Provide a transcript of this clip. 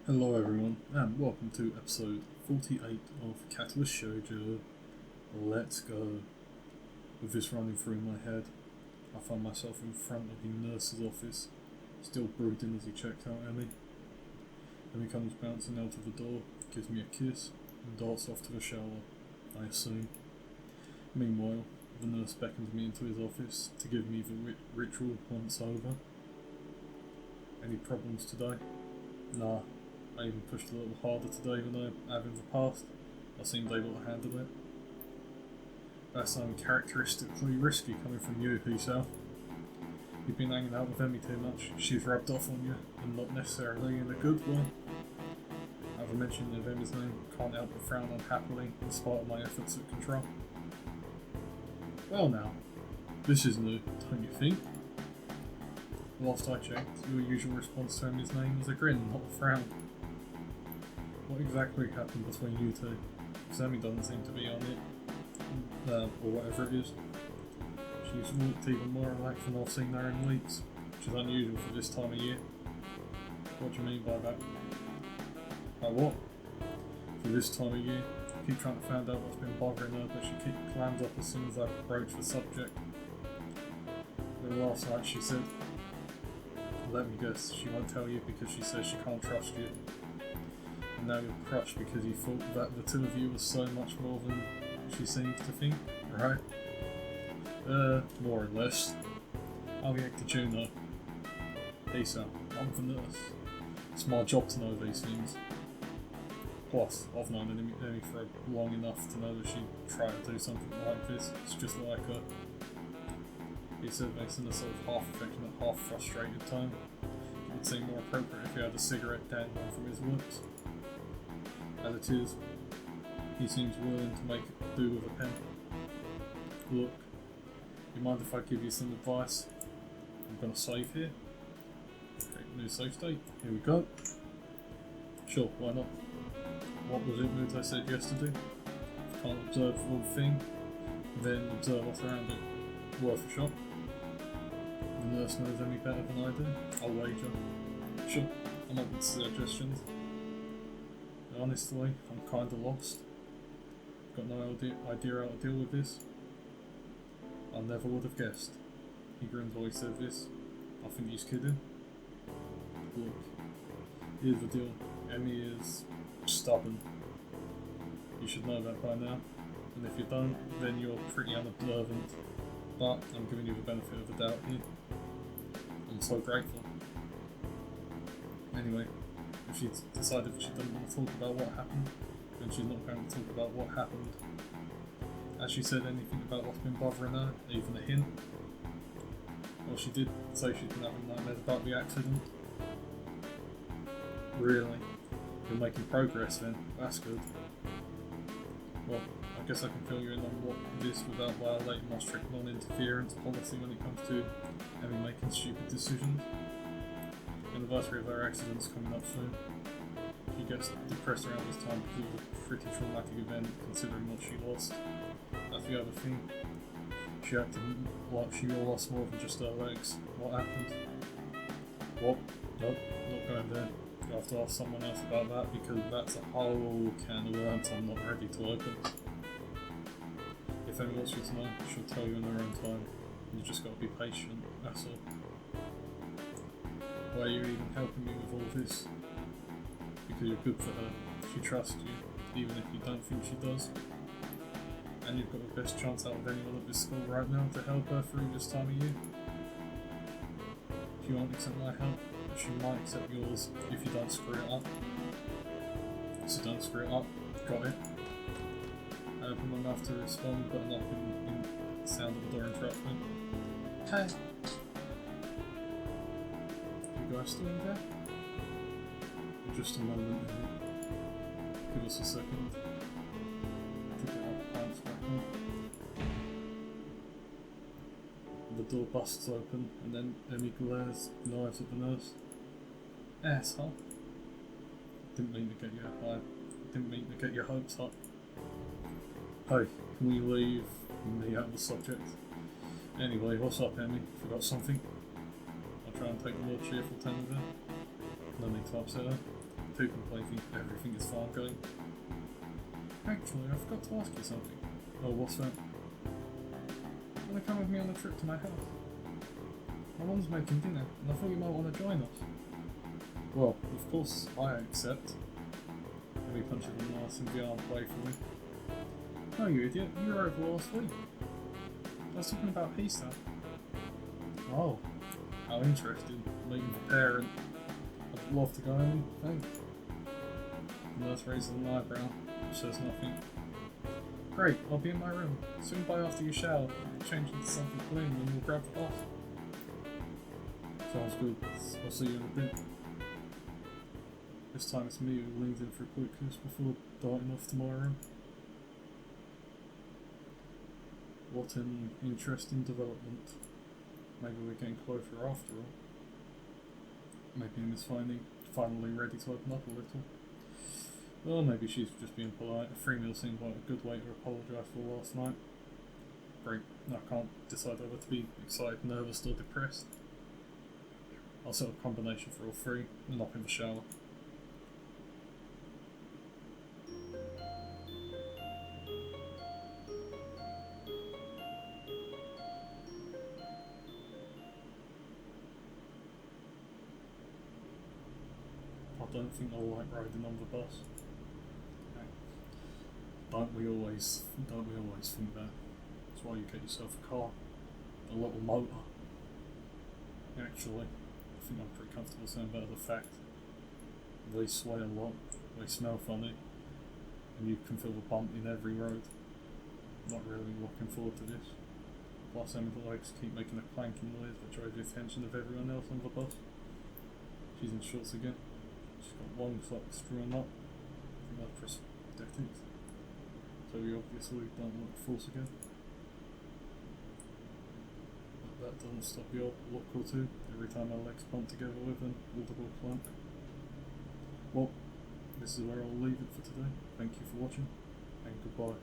Hello everyone, and welcome to episode 48 of Katawa Shoujo. Let's go. With this running through my head, I find myself in front of the nurse's office, still brooding as he checks out Emmy. Emmy comes bouncing out of the door, gives me a kiss, and darts off to the shower, I assume. Meanwhile, the nurse beckons me into his office to give me the ritual once over. Any problems today? Nah. I even pushed a little harder today than I have in the past. I seemed able to handle it. That's uncharacteristically risky coming from you, Hisao. You've been hanging out with Emmy too much. She's rubbed off on you, and not necessarily in a good way. As I mentioned of Emmy's name, can't help but frown unhappily in spite of my efforts at control. Well now, this is new, don't you think? Last I checked, your usual response to Emmy's name was a grin, not a frown. What exactly happened between you two? Sammy doesn't seem to be on it, or whatever it is. She's looked even more relaxed than I've seen her in weeks, which is unusual for this time of year. What do you mean by that? By what? For this time of year, I keep trying to find out what's been bothering her, but she keeps clams up as soon as I approach the subject. Then last night she said, let me guess, she won't tell you because she says she can't trust you. And now you're crushed because you thought that the two of you were so much more than she seems to think, right? More or less. How did you know? Hisao, I'm the nurse. It's my job to know these things. Plus, I've known Emmy for long enough to know that she'd try to do something like this. It's just like her. He said this in a sort of half affectionate, half frustrated tone. It would seem more appropriate if he had a cigarette dangling from his lips. As it is, he seems willing to make it do with a pen. Look, you mind if I give you some advice? I'm gonna save here. Okay, new save state. Here we go. Sure, why not? What was it that I said yesterday? If you can't observe one thing, then observe what's around it. Worth a shot. The nurse knows any better than I do. I'll wager. Sure, I'm open to suggestions. Honestly, I'm kinda lost. Got no idea how to deal with this. I never would have guessed. He grins while he said this. I think he's kidding. Look, here's the deal. Emmy is stubborn. You should know that by now. And if you don't, then you're pretty unobservant. But I'm giving you the benefit of the doubt here. I'm so grateful. Anyway, if she's decided that she doesn't want to talk about what happened, then she's not going to talk about what happened. Has she said anything about what's been bothering her, even a hint? Well, she did say she's been having nightmares about the accident. Really? You're making progress then, that's good. Well, I guess I can fill you in on what this without violating my strict non-interference policy when it comes to Emmy making stupid decisions. The anniversary of her accident's coming up soon. She gets depressed around this time because it was a pretty traumatic event considering what she lost. That's the other thing. She acted like she lost more than just her legs. What happened? What? Nope, not going there. You have to ask someone else about that because that's a whole can of worms I'm not ready to open. If Emmy wants you to know, she'll tell you in her own time. You just gotta be patient, that's all. Why are you even helping me with all this? Because you're good for her. She trusts you, even if you don't think she does. And you've got the best chance out of anyone at this school right now to help her through this time of year. If you won't accept my help, she might accept yours if you don't screw it up. So don't screw it up. Got it? I opened my mouth to respond, but a knock in the sound of the door interrupted me. Hey! You guys still in there? Just a moment. Give us a second to get our pants back on. The door busts open, and then Emmy glares knives at the nurse. Asshole. Didn't mean to get you high. Didn't mean to get your hopes up. Hey, can we leave me out of the subject? Anyway, what's up, Emmy? Forgot something? I'll try and take a more cheerful tone with her. No need to upset her. poop and plaything, everything is fine going. Actually, I forgot to ask you something. Oh, what's that? Wanna come with me on a trip to my house? My mum's making dinner, and I thought you might want to join us. Well, of course, I accept. And he punches him in the ass in the arm playfully. No, you idiot, you were over last week. I was talking about Hisao. Oh, how interesting. Meeting the parent. I'd love to go in, thanks. The nurse raises an eyebrow, but says nothing. Great, I'll be in my room. Swing by after you shower, change into something clean, and we'll grab the bath. Sounds good. I'll see you in a bit. This time it's me who leans in for a quick kiss before darting off to my room. What an interesting development. Maybe we're getting closer after all. Maybe Miss finally ready to open up a little. Or maybe she's just being polite. A free meal seemed like a good way to apologise for last night. Great, I can't decide whether to be excited, nervous or depressed. I'll set a combination for all three and hop in the shower. I don't think I like riding on the bus. Don't we always think that? That's why you get yourself a car. A little motor. Actually, I think I'm pretty comfortable saying about the fact they sway a lot, they smell funny, and you can feel the bump in every road. Not really looking forward to this. Plus, the legs keep making a clanking noise that drives the attention of everyone else on the bus. She's in shorts again. She's got long socks drawn up. I think that's prosthetics. So we obviously don't look false again. But that doesn't stop the odd look or two every time our legs bump together with an audible clank. Well, this is where I'll leave it for today. Thank you for watching, and goodbye.